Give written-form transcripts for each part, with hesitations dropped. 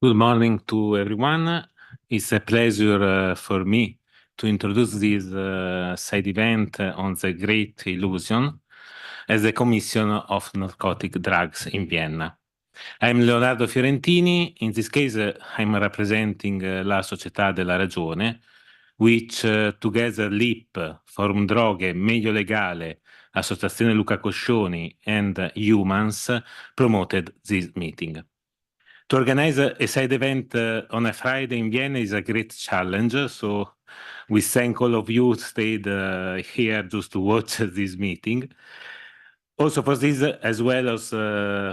Good morning to everyone. It's a pleasure for me to introduce this side event on the Great Illusion as the Commission of Narcotic Drugs in Vienna. I'm Leonardo Fiorentini. In this case, I'm representing la Società della Ragione, which together LIP, Forum Droghe, Meglio Legale, Associazione Luca Coscioni, and Humans promoted this meeting. To organize a side event on a Friday in Vienna is a great challenge, so we thank all of you who stayed here just to watch this meeting. Also for this, as well as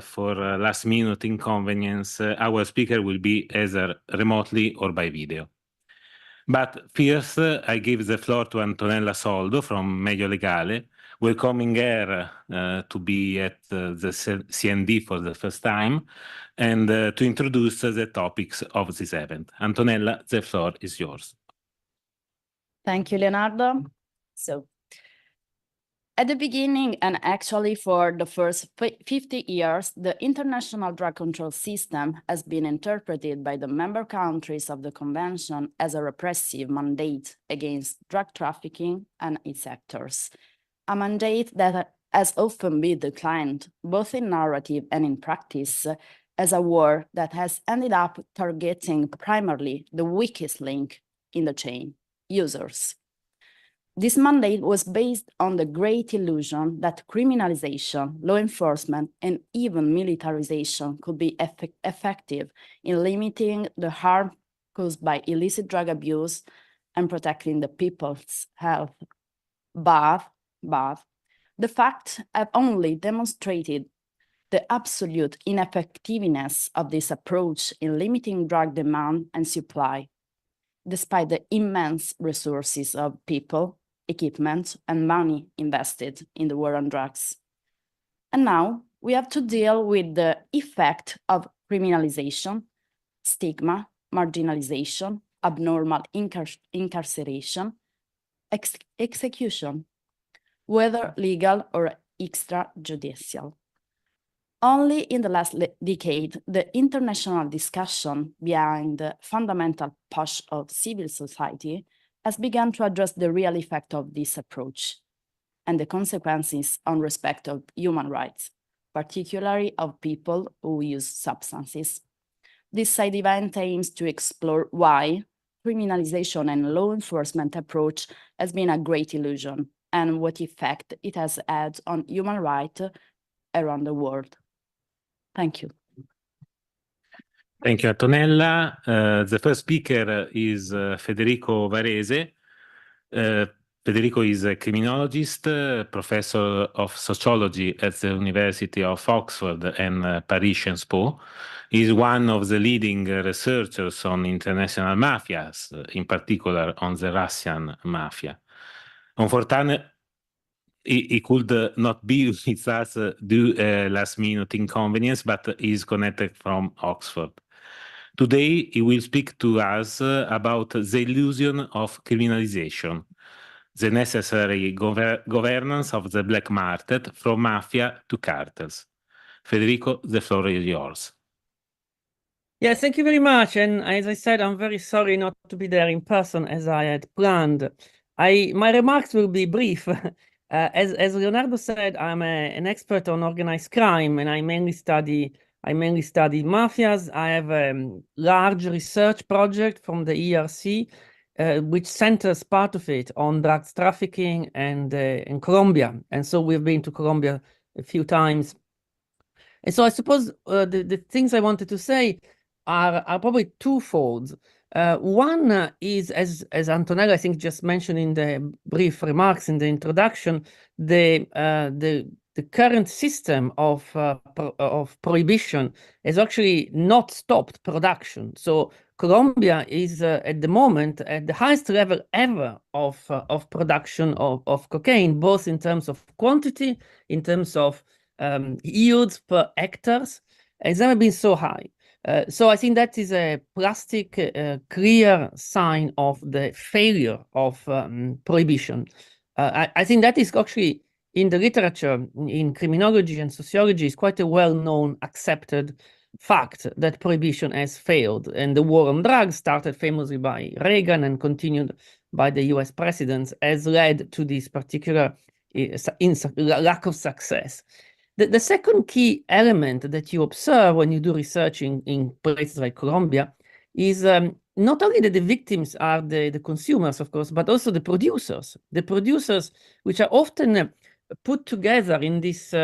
for last-minute inconvenience, our speaker will be either remotely or by video. But first, I give the floor to Antonella Soldo from Meglio Legale, welcoming her to be at the CND for the first time and to introduce the topics of this event. Antonella, the floor is yours. Thank you, Leonardo. So, at the beginning, and actually for the first 50 years, the international drug control system has been interpreted by the member countries of the Convention as a repressive mandate against drug trafficking and its actors, a mandate that has often been declined, both in narrative and in practice, as a war that has ended up targeting primarily the weakest link in the chain, users. This mandate was based on the great illusion that criminalization, law enforcement, and even militarization could be effective in limiting the harm caused by illicit drug abuse and protecting the people's health. But the facts have only demonstrated the absolute ineffectiveness of this approach in limiting drug demand and supply, despite the immense resources of people, equipment, and money invested in the war on drugs. And now we have to deal with the effect of criminalization, stigma, marginalization, abnormal incarceration, execution, whether legal or extrajudicial. Only in the last decade, the international discussion behind the fundamental push of civil society has begun to address the real effect of this approach and the consequences on respect of human rights, particularly of people who use substances. This side event aims to explore why criminalization and law enforcement approach has been a great illusion and what effect it has had on human rights around the world. Thank you. Thank you, Antonella. The first speaker is Federico Varese. Federico is a criminologist, professor of sociology at the University of Oxford and Paris Sciences Po. He is one of the leading researchers on international mafias, in particular on the Russian mafia. Unfortunately, he could not be with us due last-minute inconvenience, but is connected from Oxford. Today, he will speak to us about the illusion of criminalization, the necessary governance of the black market from mafia to cartels. Federico, the floor is yours. Yeah, thank you very much. And as I said, I'm very sorry not to be there in person as I had planned. My remarks will be brief. As Leonardo said, I'm an expert on organized crime, and I mainly study mafias. I have a large research project from the ERC, which centers part of it on drugs trafficking and in Colombia. And so we've been to Colombia a few times. And so I suppose the things I wanted to say are probably twofold. One is, as Antonella, I think, just mentioned in the brief remarks in the introduction, the current system of prohibition has actually not stopped production. So Colombia is at the moment at the highest level ever of production of cocaine, both in terms of quantity, in terms of yields per hectares. It's never been so high. So I think that is a plastic, clear sign of the failure of prohibition. I think that is actually in the literature, in criminology and sociology, is quite a well-known, accepted fact that prohibition has failed. And the war on drugs, started famously by Reagan and continued by the US presidents, has led to this particular lack of success. The second key element that you observe when you do research in places like Colombia is not only that the victims are the consumers, of course, but also the producers which are often put together in this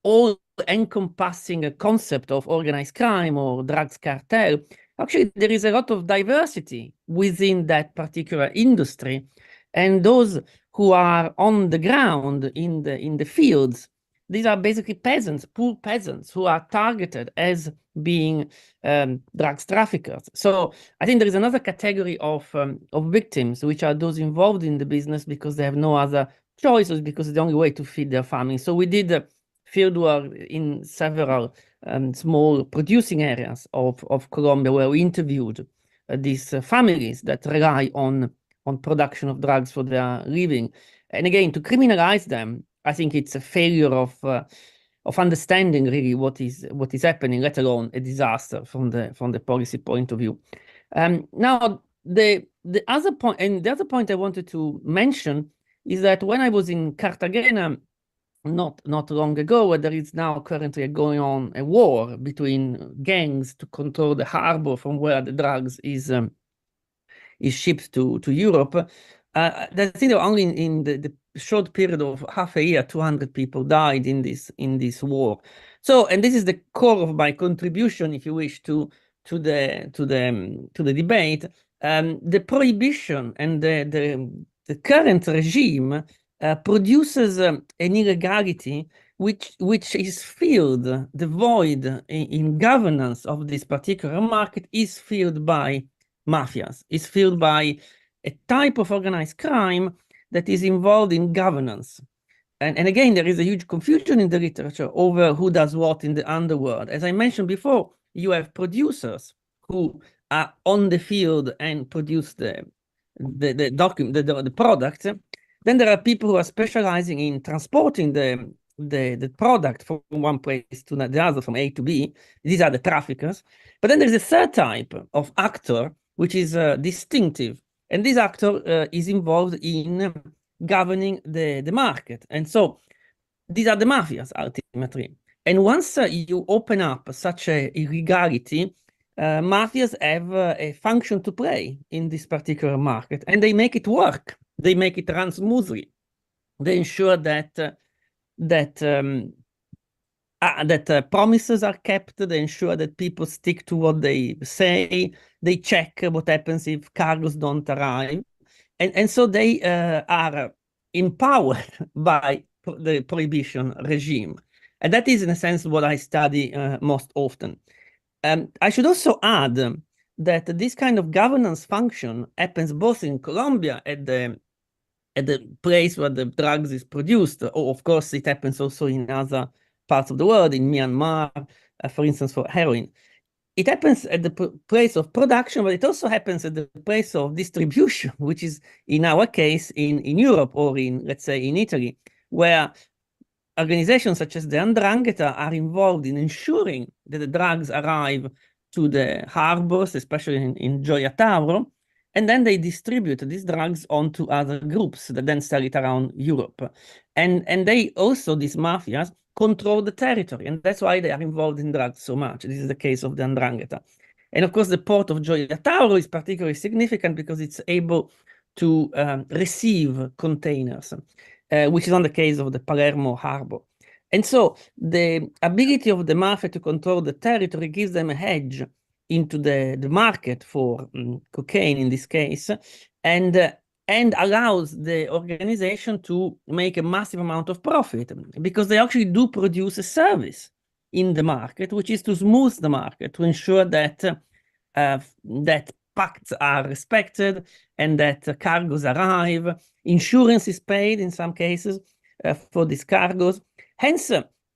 all-encompassing concept of organized crime or drugs cartel. Actually, there is a lot of diversity within that particular industry, and those who are on the ground in the fields, these are basically peasants, poor peasants, who are targeted as being drugs traffickers. So I think there is another category of victims, which are those involved in the business because they have no other choices, because it's the only way to feed their family. So we did field work in several small producing areas of Colombia, where we interviewed these families that rely on production of drugs for their living. And again, to criminalize them, I think it's a failure of understanding really what is happening, let alone a disaster from the policy point of view. Now, the other point, and the other point I wanted to mention is that when I was in Cartagena not long ago, where there is now currently going on a war between gangs to control the harbor from where the drugs is shipped to Europe. I think only in the short period of half a year, 200 people died in this war. So, and this is the core of my contribution, if you wish, to the debate. The prohibition and the current regime produces an illegality which is filled, the void in governance of this particular market is filled by mafias, is filled by a type of organized crime that is involved in governance. And again, there is a huge confusion in the literature over who does what in the underworld. As I mentioned before, you have producers who are on the field and produce the product. Then there are people who are specializing in transporting the product from one place to the other, from A to B. These are the traffickers. But then there's a third type of actor, which is distinctive. And this actor is involved in governing the market. And so these are the mafias, ultimately. And once you open up such a illegality, mafias have a function to play in this particular market, and they make it work. They make it run smoothly. They ensure that promises are kept. They ensure that people stick to what they say. They check what happens if cargoes don't arrive. And so they are empowered by the prohibition regime. And that is, in a sense, what I study most often. I should also add that this kind of governance function happens both in Colombia at the place where the drugs is produced, or of course it happens also in other parts of the world, in Myanmar, for instance, for heroin. It happens at the place of production, but it also happens at the place of distribution, which is, in our case, in Europe or let's say, in Italy, where organizations such as the 'Ndrangheta are involved in ensuring that the drugs arrive to the harbors, especially in Gioia Tauro, and then they distribute these drugs onto other groups that then sell it around Europe. And they also, these mafias, control the territory, and that's why they are involved in drugs so much. This is the case of the 'Ndrangheta. And of course, the port of Gioia Tauro is particularly significant because it's able to receive containers, which is not the case of the Palermo harbor. And so the ability of the mafia to control the territory gives them a hedge into the market for cocaine in this case, and allows the organization to make a massive amount of profit, because they actually do produce a service in the market, which is to smooth the market, to ensure that that pacts are respected and that cargoes arrive. Insurance is paid in some cases for these cargoes. Hence,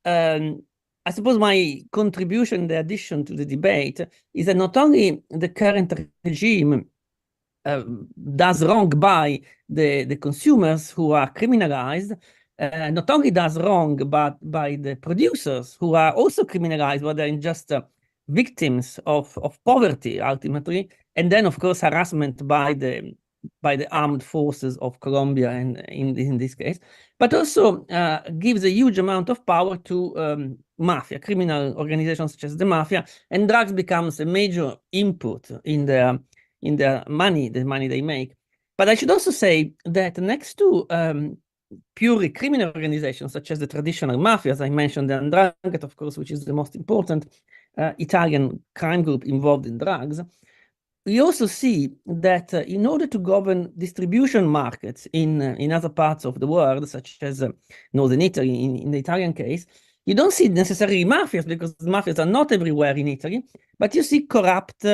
I suppose my contribution, the addition to the debate, is that not only the current regime does wrong by the consumers who are criminalized, not only does wrong, but by the producers who are also criminalized, but they're in just victims of poverty ultimately, and then of course harassment by the armed forces of Colombia, and in this case, but also gives a huge amount of power to mafia, criminal organizations such as the mafia, and drugs becomes a major input in their money, the money they make. But I should also say that next to purely criminal organizations such as the traditional mafia, as I mentioned, the 'Ndrangheta, of course, which is the most important Italian crime group involved in drugs, we also see that in order to govern distribution markets in other parts of the world, such as northern Italy, in the Italian case, you don't see necessarily mafias, because mafias are not everywhere in Italy, but you see corrupt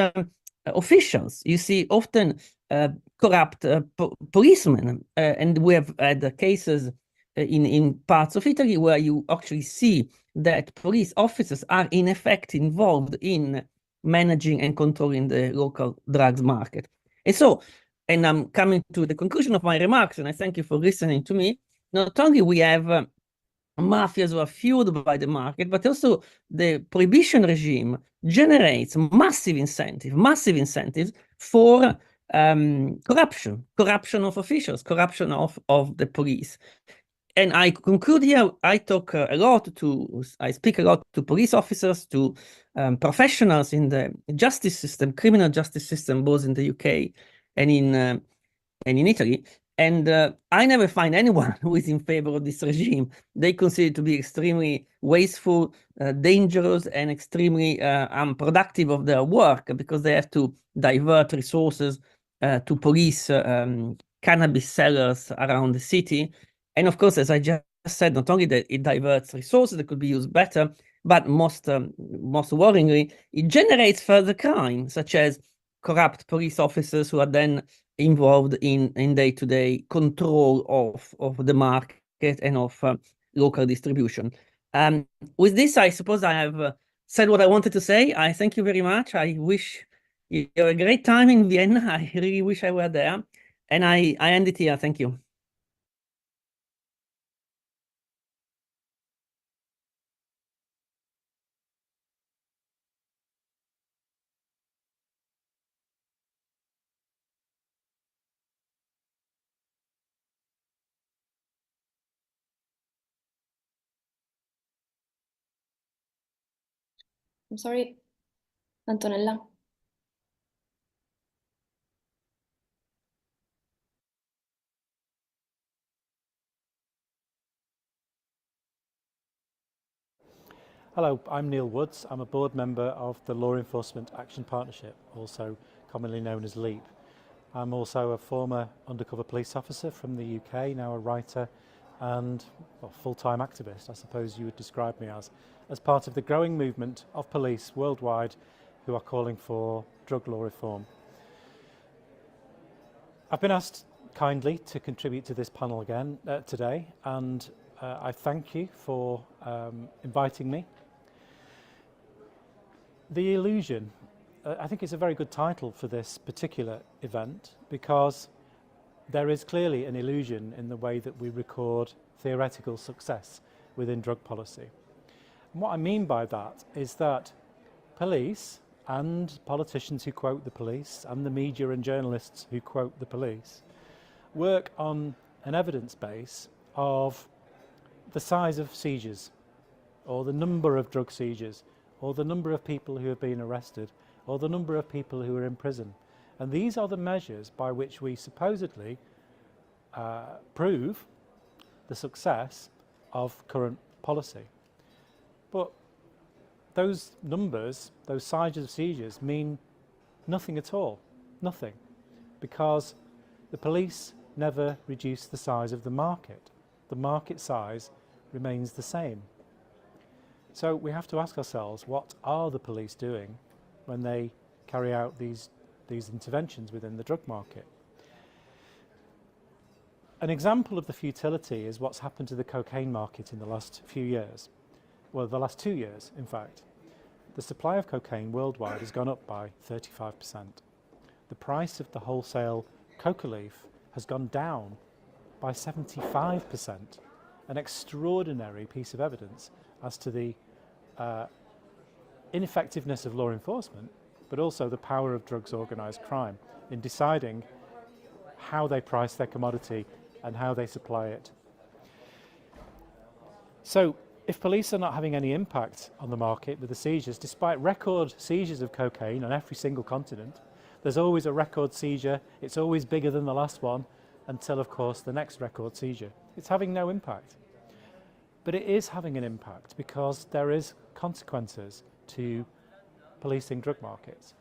officials. You see often corrupt policemen, and we have had cases in parts of Italy where you actually see that police officers are in effect involved in managing and controlling the local drugs market. And so, and I'm coming to the conclusion of my remarks, and I thank you for listening to me. Not only we have mafias who are fueled by the market, but also the prohibition regime generates massive incentives for corruption of officials, corruption of the police. And I conclude here, I speak a lot to police officers, to professionals in the justice system, criminal justice system, both in the UK and in Italy. And I never find anyone who is in favor of this regime. They consider it to be extremely wasteful, dangerous, and extremely unproductive of their work, because they have to divert resources to police cannabis sellers around the city. And of course, as I just said, not only that it diverts resources that could be used better, but most worryingly, it generates further crime, such as corrupt police officers who are then involved in day-to-day control of the market and of local distribution. With this, I suppose I have said what I wanted to say. I thank you very much. I wish you a great time in Vienna. I really wish I were there. And I end it here. Thank you. I'm sorry, Antonella. Hello, I'm Neil Woods. I'm a board member of the Law Enforcement Action Partnership, also commonly known as LEAP. I'm also a former undercover police officer from the UK, now a writer and full-time activist, I suppose you would describe me as part of the growing movement of police worldwide who are calling for drug law reform. I've been asked kindly to contribute to this panel again today, and I thank you for inviting me. The Illusion, I think it's a very good title for this particular event, because there is clearly an illusion in the way that we record theoretical success within drug policy. And what I mean by that is that police and politicians who quote the police and the media and journalists who quote the police work on an evidence base of the size of seizures, or the number of drug seizures, or the number of people who have been arrested, or the number of people who are in prison. And these are the measures by which we supposedly prove the success of current policy. But those numbers, those sizes of seizures, mean nothing at all, nothing, because the police never reduce the size of the market. The market size remains the same. So we have to ask ourselves, what are the police doing when they carry out these interventions within the drug market? An example of the futility is what's happened to the cocaine market in the last few years. Well, the last 2 years, in fact. The supply of cocaine worldwide has gone up by 35%. The price of the wholesale coca leaf has gone down by 75%. An extraordinary piece of evidence as to the ineffectiveness of law enforcement, but also the power of drugs organised crime in deciding how they price their commodity and how they supply it. So if police are not having any impact on the market with the seizures, despite record seizures of cocaine on every single continent, there's always a record seizure, it's always bigger than the last one, until of course the next record seizure. It's having no impact. But it is having an impact because there is consequences to policing drug markets.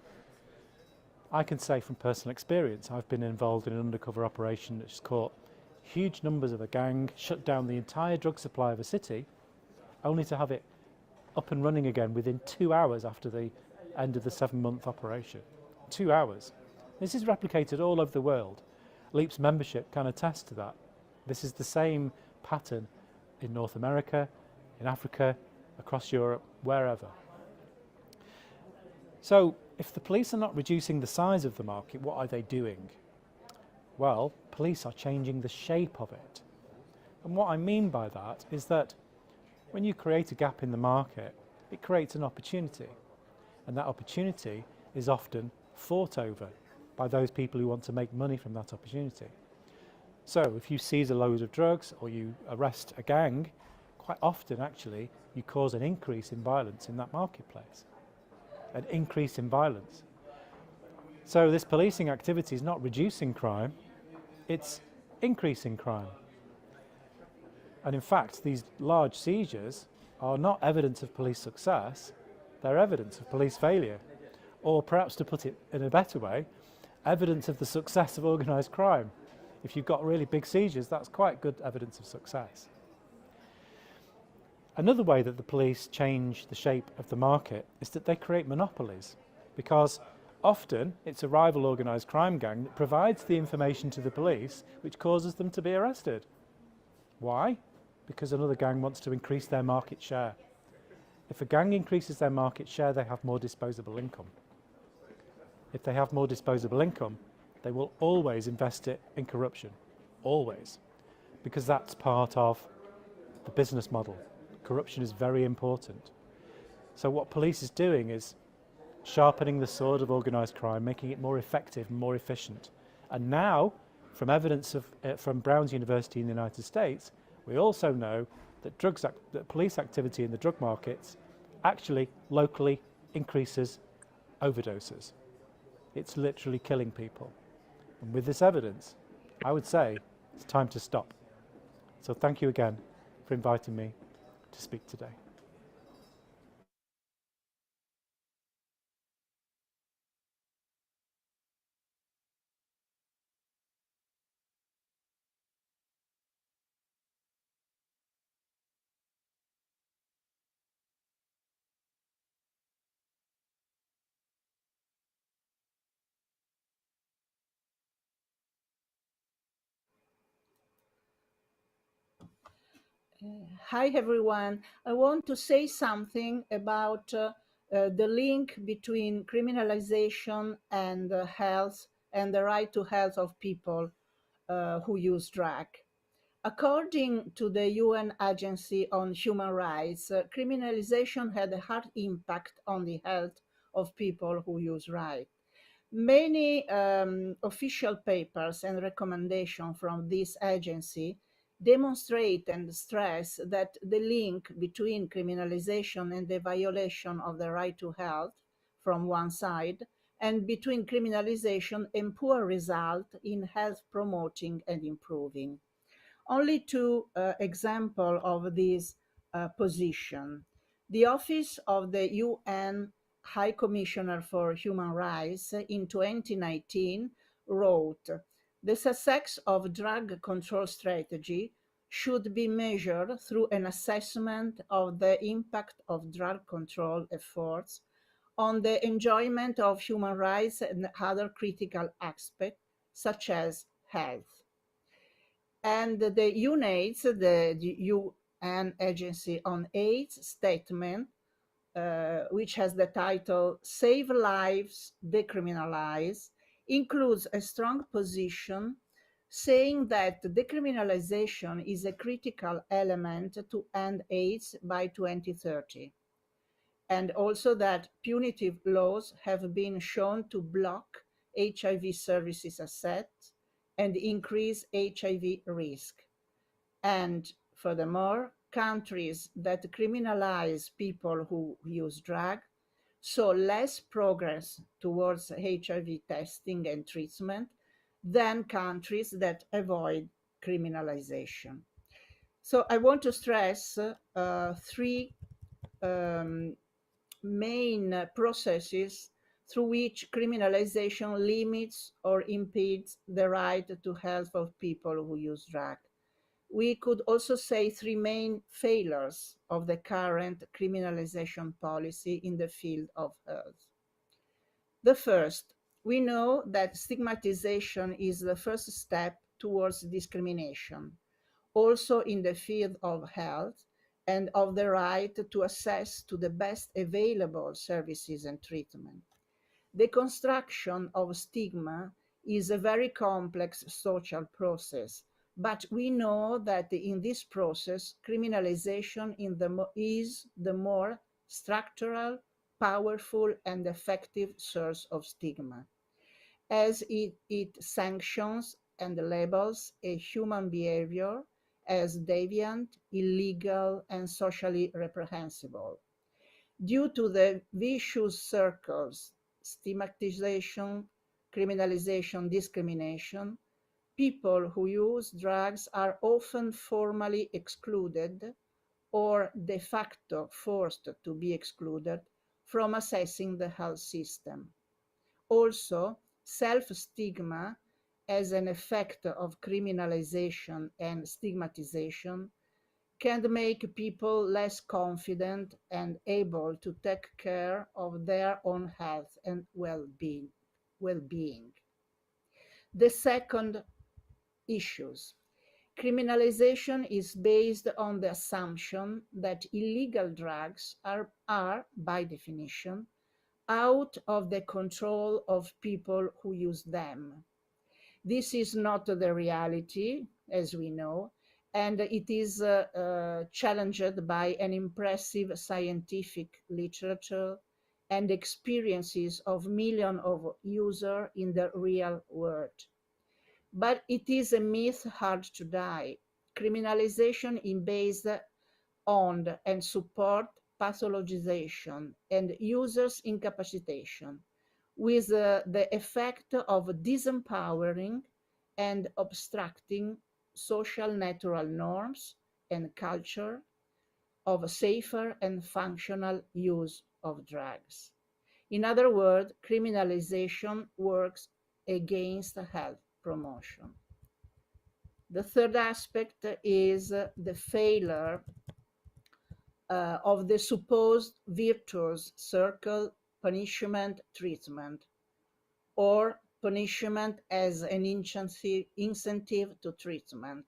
I can say from personal experience, I've been involved in an undercover operation which has caught huge numbers of a gang, shut down the entire drug supply of a city, only to have it up and running again within 2 hours after the end of the 7-month operation. 2 hours. This is replicated all over the world. LEAP's membership can attest to that. This is the same pattern in North America, in Africa, across Europe, wherever. So if the police are not reducing the size of the market, what are they doing? Well, police are changing the shape of it. And what I mean by that is that when you create a gap in the market, it creates an opportunity. And that opportunity is often fought over by those people who want to make money from that opportunity. So if you seize a load of drugs or you arrest a gang, quite often actually you cause an increase in violence in that marketplace. An increase in violence. So this policing activity is not reducing crime, it's increasing crime. And in fact, these large seizures are not evidence of police success, they're evidence of police failure. Or perhaps to put it in a better way, evidence of the success of organised crime. If you've got really big seizures, that's quite good evidence of success. Another way that the police change the shape of the market is that they create monopolies, because often it's a rival organised crime gang that provides the information to the police which causes them to be arrested. Why? Because another gang wants to increase their market share. If a gang increases their market share, they have more disposable income. If they have more disposable income, they will always invest it in corruption. Always. Because that's part of the business model. Corruption is very important. So what police is doing is sharpening the sword of organised crime, making it more effective and more efficient. And now, from evidence from Brown's University in the United States, we also know that that police activity in the drug markets actually locally increases overdoses. It's literally killing people. And with this evidence, I would say it's time to stop. So thank you again for inviting me to speak today. Hi everyone. I want to say something about the link between criminalization and health and the right to health of people who use drug. According to the UN Agency on Human Rights, criminalization had a hard impact on the health of people who use drugs. Many official papers and recommendations from this agency demonstrate and stress that the link between criminalization and the violation of the right to health from one side, and between criminalization and poor result in health promoting and improving. Only two examples of this position. The Office of the UN High Commissioner for Human Rights in 2019 wrote, "The success of drug control strategy should be measured through an assessment of the impact of drug control efforts on the enjoyment of human rights and other critical aspects, such as health." And the UNAIDS, the UN Agency on AIDS statement, which has the title Save Lives, Decriminalize, includes a strong position saying that decriminalization is a critical element to end AIDS by 2030. and also that punitive laws have been shown to block HIV services access and increase HIV risk. And furthermore, countries that criminalize people who use drugs saw less progress towards HIV testing and treatment than countries that avoid criminalization. So I want to stress three main processes through which criminalization limits or impedes the right to health of people who use drugs. We could also say three main failures of the current criminalization policy in the field of health. The first, we know that stigmatization is the first step towards discrimination, also in the field of health and of the right to access to the best available services and treatment. The construction of stigma is a very complex social process, but we know that in this process, criminalization is the more structural, powerful, and effective source of stigma, as it sanctions and labels a human behavior as deviant, illegal, and socially reprehensible. Due to the vicious circles, stigmatization, criminalization, discrimination, people who use drugs are often formally excluded or de facto forced to be excluded from accessing the health system. Also, self-stigma as an effect of criminalization and stigmatization can make people less confident and able to take care of their own health and well-being. The second issues. Criminalization is based on the assumption that illegal drugs are by definition, out of the control of people who use them. This is not the reality, as we know, and it is challenged by an impressive scientific literature and experiences of millions of users in the real world. But it is a myth hard to die. Criminalization is based on and support pathologization and users' incapacitation, with the effect of disempowering and obstructing social natural norms and culture of safer and functional use of drugs. In other words, criminalization works against health promotion. The third aspect is the failure of the supposed virtuous circle punishment treatment, or punishment as an incentive to treatment.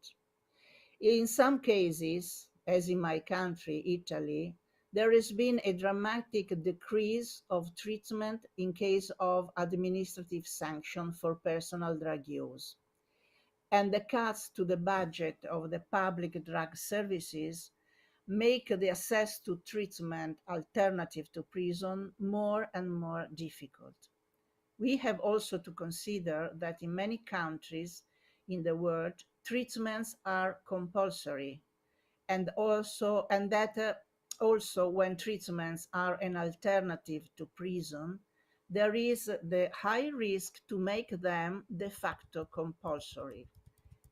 In some cases, as in my country, Italy, there has been a dramatic decrease of treatment in case of administrative sanction for personal drug use. And the cuts to the budget of the public drug services make the access to treatment alternative to prison more and more difficult. We have also to consider that in many countries in the world, treatments are compulsory, and that also when treatments are an alternative to prison, there is the high risk to make them de facto compulsory,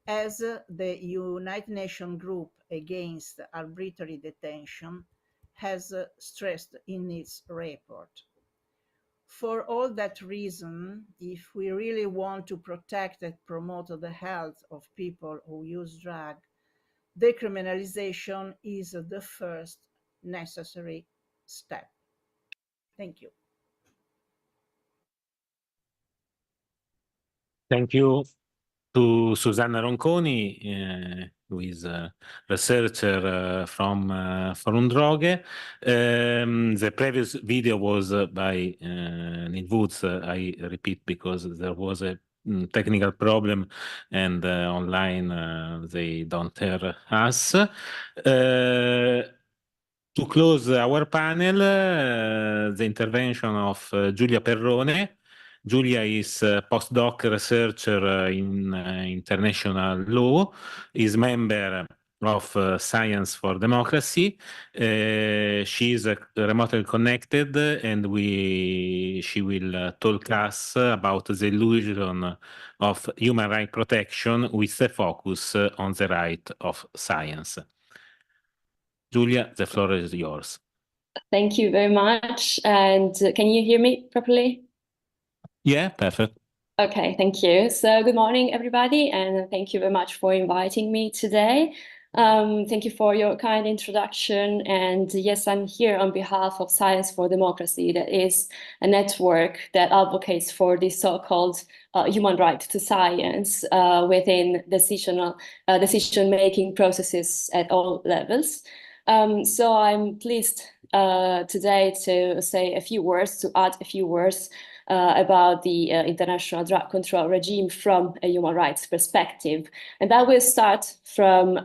as the United Nations Group Against Arbitrary Detention has stressed in its report. For all that reason, if we really want to protect and promote the health of people who use drugs, decriminalization is the first necessary step. Thank you. Thank you to Susanna Ronconi, who is a researcher from Forum Droghe. The previous video was by Neil Woods. I repeat because there was a technical problem and online they don't hear us. To close our panel, the intervention of Giulia Perrone. Giulia is a postdoc researcher in international law, is member of Science for Democracy. She is remotely connected, and she will talk us about the illusion of human rights protection with a focus on the right of science. Giulia, the floor is yours. Thank you very much. And can you hear me properly? Yeah, perfect. Okay, thank you. So good morning, everybody, and thank you very much for inviting me today. Thank you for your kind introduction. And yes, I'm here on behalf of Science for Democracy, that is a network that advocates for the so-called human right to science within decision-making processes at all levels. So I'm pleased today to say a few words, to add a few words about the international drug control regime from a human rights perspective. And that will start from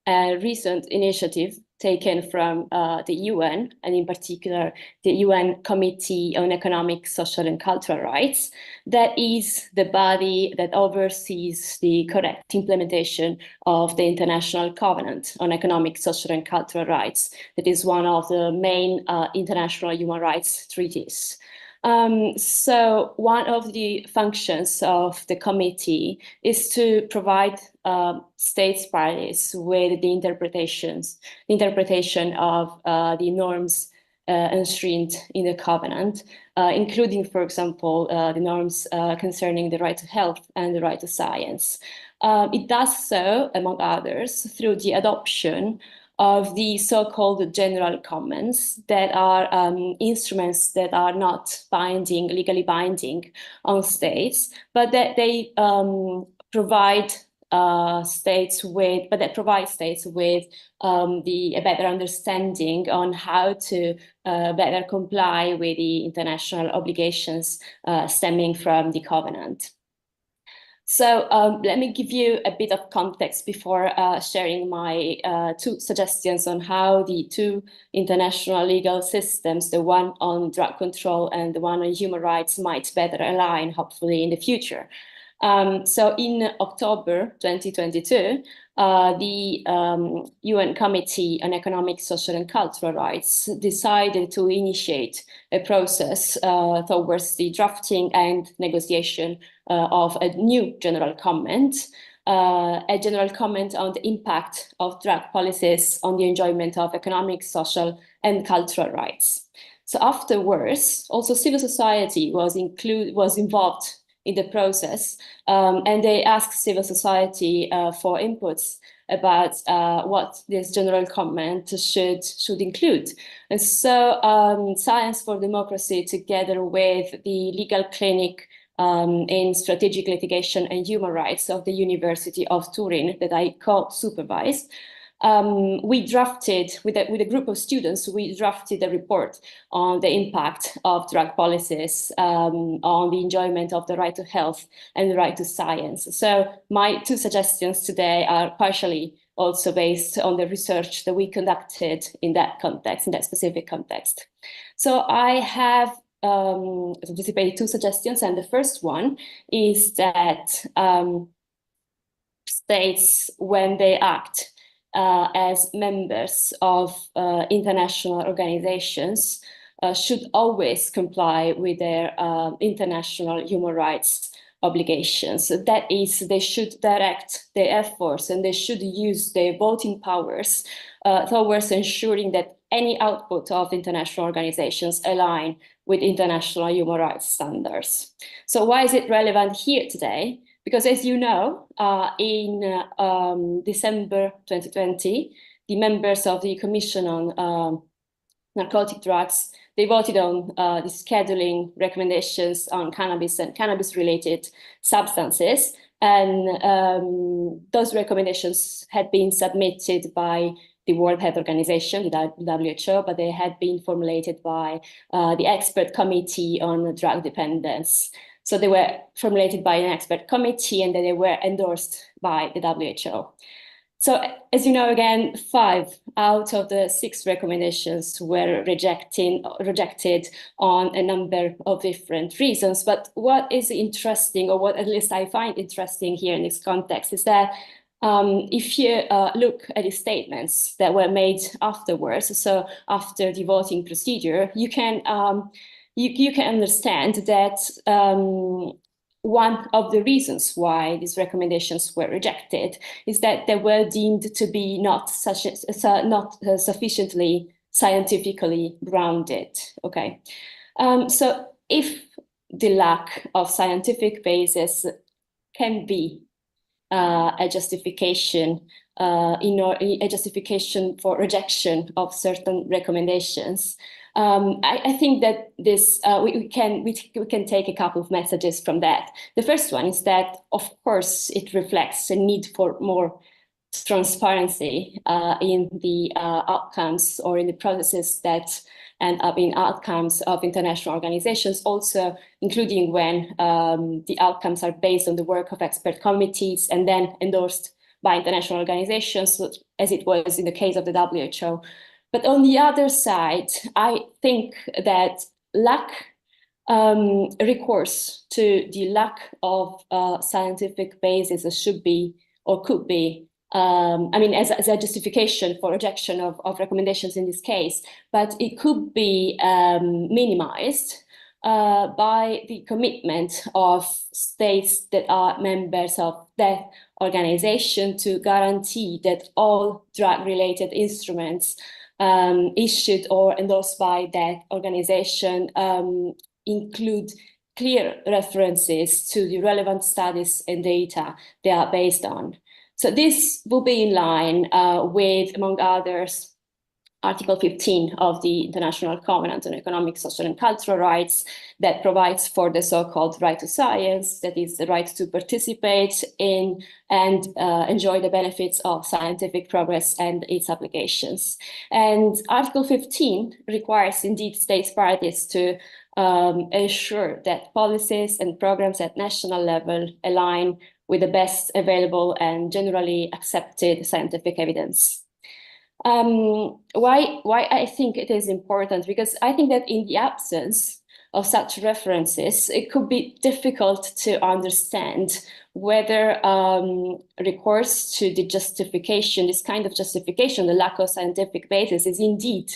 a recent initiative taken from the UN, and in particular, the UN Committee on Economic, Social and Cultural Rights. That is the body that oversees the correct implementation of the International Covenant on Economic, Social and Cultural Rights. That is one of the main international human rights treaties. So one of the functions of the committee is to provide states parties with the interpretation of the norms enshrined in the covenant, including, for example, the norms concerning the right to health and the right to science. It does so, among others, through the adoption of the so-called general comments, that are instruments that are not binding, legally binding on states, but that they provide states with a better understanding on how to better comply with the international obligations stemming from the covenant. So let me give you a bit of context before sharing my two suggestions on how the two international legal systems, the one on drug control and the one on human rights, might better align, hopefully, in the future. So in October 2022, the UN Committee on Economic, Social and Cultural Rights decided to initiate a process towards the drafting and negotiation of a new general comment, on the impact of drug policies on the enjoyment of economic, social and cultural rights. So afterwards, also civil society was involved in the process, and they asked civil society for inputs about what this general comment should include. And so Science for Democracy, together with the legal clinic in strategic litigation and human rights of the University of Turin that I co-supervised, we drafted, with a group of students, we drafted a report on the impact of drug policies on the enjoyment of the right to health and the right to science. So my two suggestions today are partially also based on the research that we conducted in that context, in that specific context. So I have anticipated two suggestions, and the first one is that states, when they act as members of international organizations, should always comply with their international human rights obligations. That is, they should direct their efforts and they should use their voting powers towards ensuring that any output of international organizations align with international human rights standards. So why is it relevant here today? Because as you know, in December 2020, the members of the Commission on Narcotic Drugs, they voted on the scheduling recommendations on cannabis and cannabis-related substances. And those recommendations had been submitted by the World Health Organization, the WHO, but they had been formulated by the Expert Committee on Drug Dependence. So they were formulated by an expert committee and then they were endorsed by the WHO. So as you know, again, 5 out of the 6 recommendations were rejected on a number of different reasons. But what is interesting, or what at least I find interesting here in this context, is that if you look at the statements that were made afterwards, so after the voting procedure, you can understand that one of the reasons why these recommendations were rejected is that they were deemed to be not sufficiently scientifically grounded. Okay, so if the lack of scientific basis can be a justification a justification for rejection of certain recommendations, I think that this we can take a couple of messages from that. The first one is that, of course, it reflects a need for more transparency in the outcomes or in the processes that end up in outcomes of international organizations, also including when the outcomes are based on the work of expert committees and then endorsed by international organizations, as it was in the case of the WHO. But on the other side, I think that recourse to the lack of scientific basis should be, or could be, as a justification for rejection of recommendations in this case, but it could be minimized by the commitment of states that are members of that organization to guarantee that all drug-related instruments issued or endorsed by that organization include clear references to the relevant studies and data they are based on. So this will be in line with, among others, Article 15 of the International Covenant on Economic, Social, and Cultural Rights that provides for the so-called right to science, that is the right to participate in and enjoy the benefits of scientific progress and its applications. And Article 15 requires indeed states parties to ensure that policies and programs at national level align with the best available and generally accepted scientific evidence. Why I think it is important? Because I think that in the absence of such references, it could be difficult to understand whether recourse to the justification, this kind of justification, the lack of scientific basis, is indeed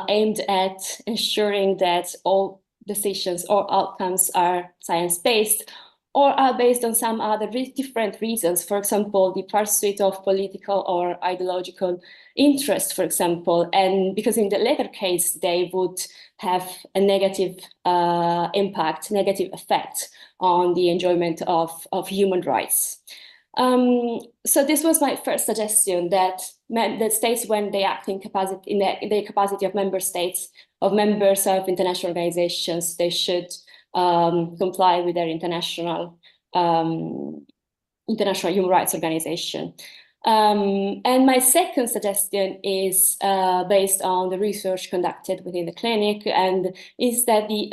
aimed at ensuring that all decisions or outcomes are science-based, or are based on some other different reasons, for example, the pursuit of political or ideological interest, for example, and because in the latter case, they would have a negative impact, negative effect on the enjoyment of human rights. So this was my first suggestion, that states, when they act in the capacity of member states, of members of international organizations, they should comply with their international human rights organization. And my second suggestion is based on the research conducted within the clinic, and is that the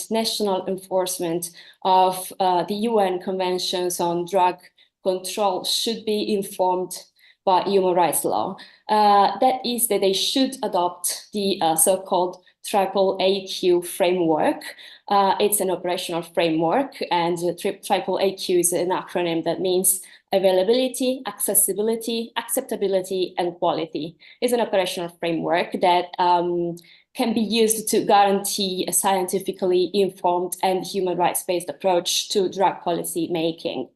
national enforcement of the UN Conventions on Drug Control should be informed by human rights law. That is, that they should adopt the so-called AAAQ framework. It's an operational framework, and AAAQ is an acronym that means availability, accessibility, acceptability, and quality. It's an operational framework that can be used to guarantee a scientifically informed and human rights-based approach to drug policy making.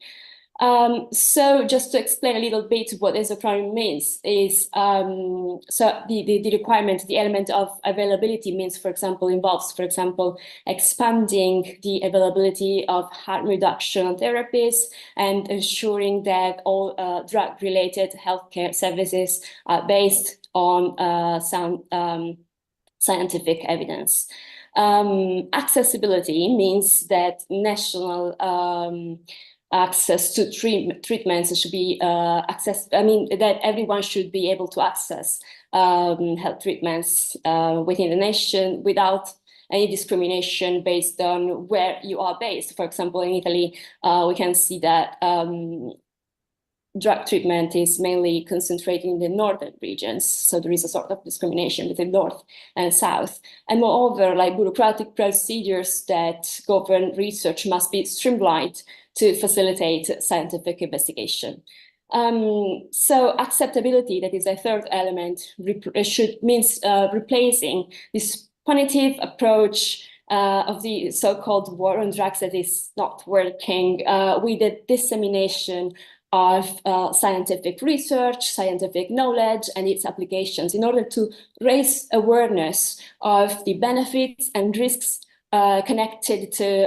So just to explain a little bit what this acronym means is, so the requirement, the element of availability means, involves, for example, expanding the availability of harm reduction therapies and ensuring that all drug-related healthcare services are based on sound scientific evidence. Accessibility means that national access to treatments should be that everyone should be able to access health treatments within the nation without any discrimination based on where you are based. For example, in Italy, we can see that drug treatment is mainly concentrated in the northern regions. So there is a sort of discrimination between north and south. And moreover, like bureaucratic procedures that govern research must be streamlined to facilitate scientific investigation. So acceptability, that is a third element, means replacing this punitive approach of the so-called war on drugs that is not working with the dissemination of scientific research, scientific knowledge, and its applications in order to raise awareness of the benefits and risks connected to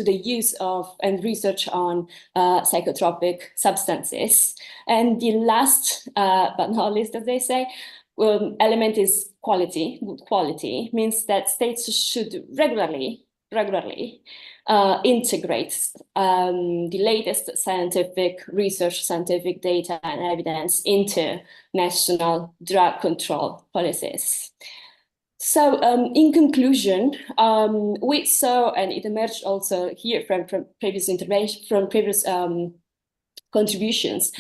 the use of and research on psychotropic substances. And the last, but not least, as they say, element is quality. Good quality means that states should regularly integrate the latest scientific research, scientific data and evidence into national drug control policies. So in conclusion, we saw, and it emerged also here from previous intervention, from previous contributions,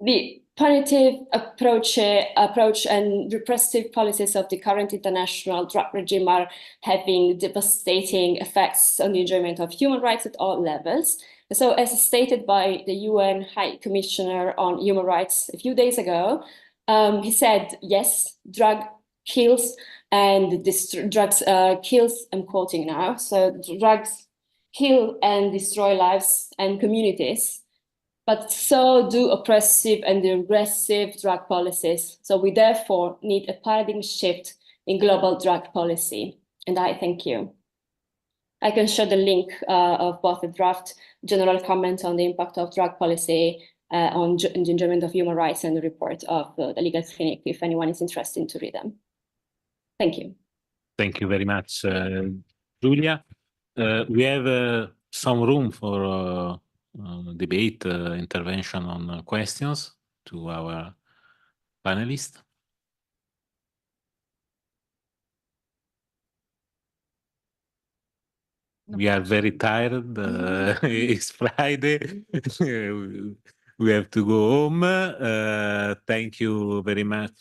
the punitive approach and repressive policies of the current international drug regime are having devastating effects on the enjoyment of human rights at all levels. So as stated by the UN High Commissioner on Human Rights a few days ago, he said, yes, drug kills, and drugs kills, I'm quoting now, so drugs kill and destroy lives and communities, but so do oppressive and regressive drug policies. So we therefore need a paradigm shift in global drug policy. And I thank you. I can share the link of both the draft general comment on the impact of drug policy on the enjoyment of human rights and the report of the legal clinic, if anyone is interested to read them. Thank you. Thank you very much, Julia. We have some room for debate, intervention on questions to our panelists. We are very tired. It's Friday. We have to go home. Thank you very much.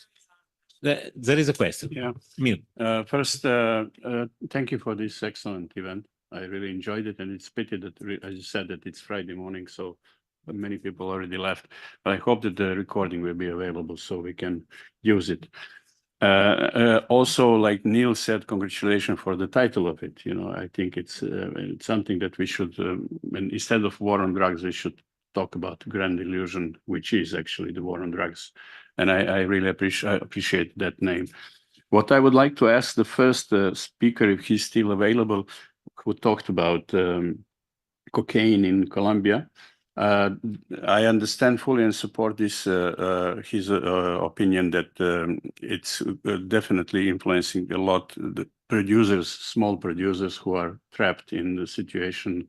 There is a question. Yeah. First, thank you for this excellent event. I really enjoyed it, and it's pity that, as you said, that it's Friday morning, so many people already left. But I hope that the recording will be available so we can use it. Also, like Neil said, congratulations for the title of it. You know, I think it's something that we should, and instead of war on drugs, we should talk about grand illusion, which is actually the war on drugs. And I really appreciate that name. What I would like to ask the first speaker, if he's still available, who talked about cocaine in Colombia. I understand fully and support this his opinion that it's definitely influencing a lot the producers, small producers who are trapped in the situation,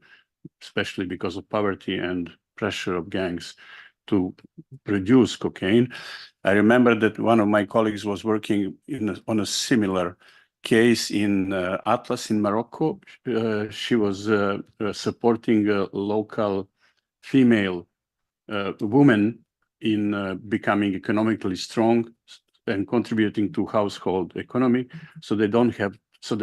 especially because of poverty and pressure of gangs to produce cocaine. I remember that one of my colleagues was working on a similar case in Atlas in Morocco. She was supporting a local female woman in becoming economically strong and contributing to household economy, so that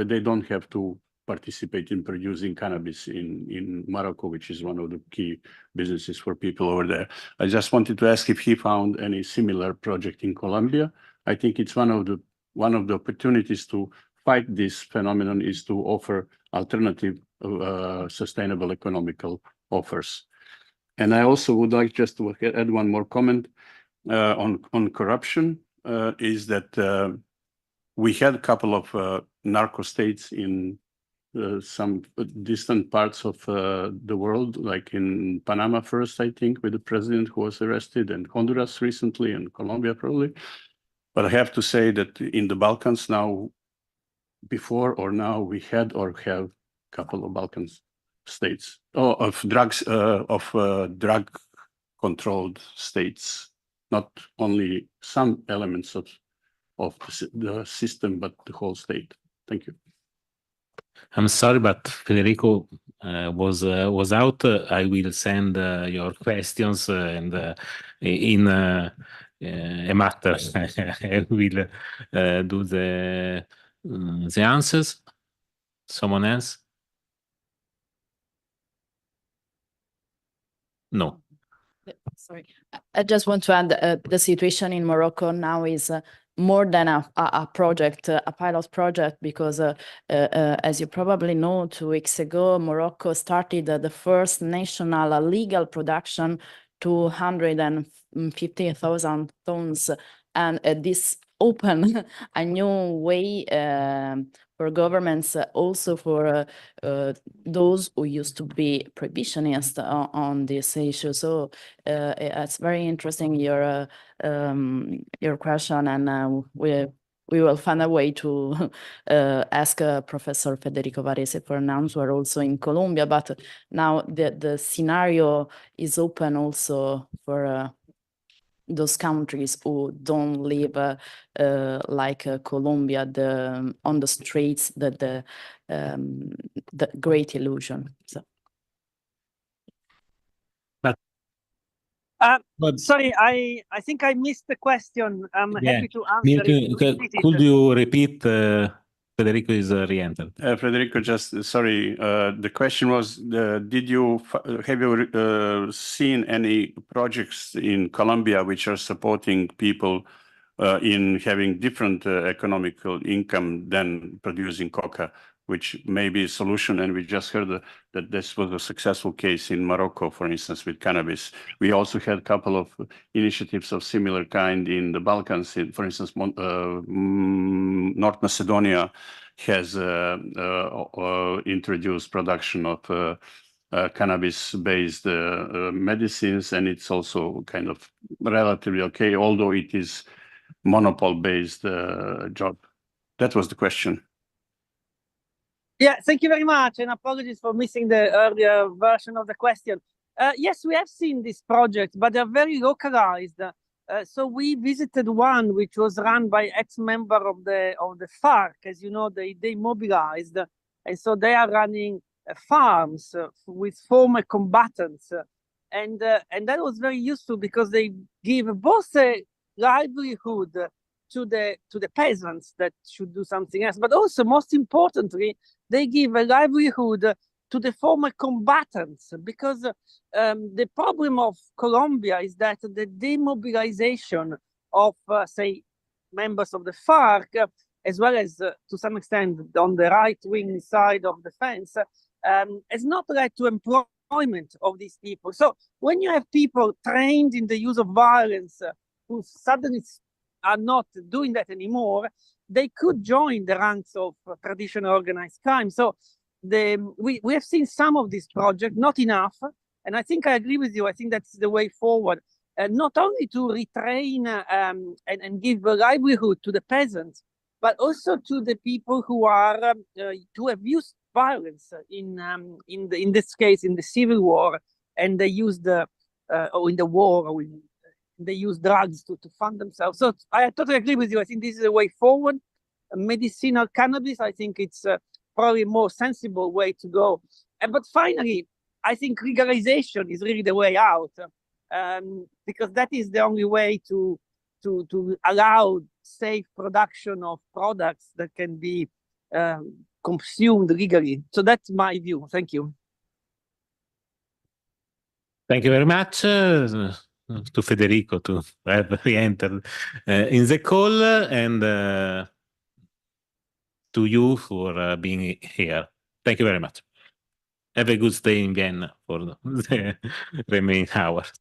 they don't have to participate in producing cannabis in Morocco, which is one of the key businesses for people over there. I just wanted to ask if he found any similar project in Colombia. I think it's one of the opportunities to fight this phenomenon is to offer alternative sustainable economical offers. And I also would like just to add one more comment on corruption, is that we had a couple of narco states in some distant parts of the world, like in Panama first, I think, with the president who was arrested, and Honduras recently, and Colombia probably. But I have to say that in the Balkans now, before or now, we had or have a couple of Balkan states of drug controlled states, not only some elements of the system, but the whole state. Thank you. I'm sorry, but Federico, was out, I will send your questions and in a matter I will do the answers. Someone else? No. Sorry, I just want to add the situation in Morocco now is more than a project, a pilot project, because as you probably know, 2 weeks ago, Morocco started the first national legal production, 250,000 tons, and this open a new way for governments, also for those who used to be prohibitionists on this issue. So it's very interesting your question, and we will find a way to ask Professor Federico Varese for an answer also in Colombia. But now the scenario is open also for those countries who don't live like Colombia, on the streets, the great illusion. So. Sorry, I think I missed the question. I'm happy to answer it. Could you repeat? Federico is re-entered. Federico, just sorry. The question was: have you seen any projects in Colombia which are supporting people in having different economical income than producing coca, which may be a solution? And we just heard that this was a successful case in Morocco, for instance, with cannabis. We also had a couple of initiatives of similar kind in the Balkans. For instance, North Macedonia has introduced production of cannabis-based medicines, and it's also kind of relatively okay, although it is monopole-based job. That was the question. Yeah, thank you very much, and apologies for missing the earlier version of the question. Yes, we have seen these projects, but they're very localized. So we visited one which was run by ex-member of the FARC. As you know, they mobilized, and so they are running farms with former combatants, and that was very useful because they give both a livelihood to the peasants that should do something else, but also, most importantly, they give a livelihood to the former combatants, because the problem of Colombia is that the demobilization of, say, members of the FARC, as well as to some extent on the right-wing side of the fence, has not led to employment of these people. So when you have people trained in the use of violence who suddenly are not doing that anymore, they could join the ranks of traditional organized crime. So we have seen some of these projects, not enough, and I think I agree with you. I think that's the way forward, not only to retrain and give a livelihood to the peasants, but also to the people who are to have used violence in this case in the civil war, and they used or in the war, or they use drugs to fund themselves. So I totally agree with you. I think this is a way forward. Medicinal cannabis, I think it's probably a more sensible way to go. But finally, I think legalization is really the way out, because that is the only way to allow safe production of products that can be consumed legally. So that's my view. Thank you. Thank you very much to Federico to have re-entered in the call, and to you for being here. Thank you very much. Have a good stay in Vienna for the remaining hours.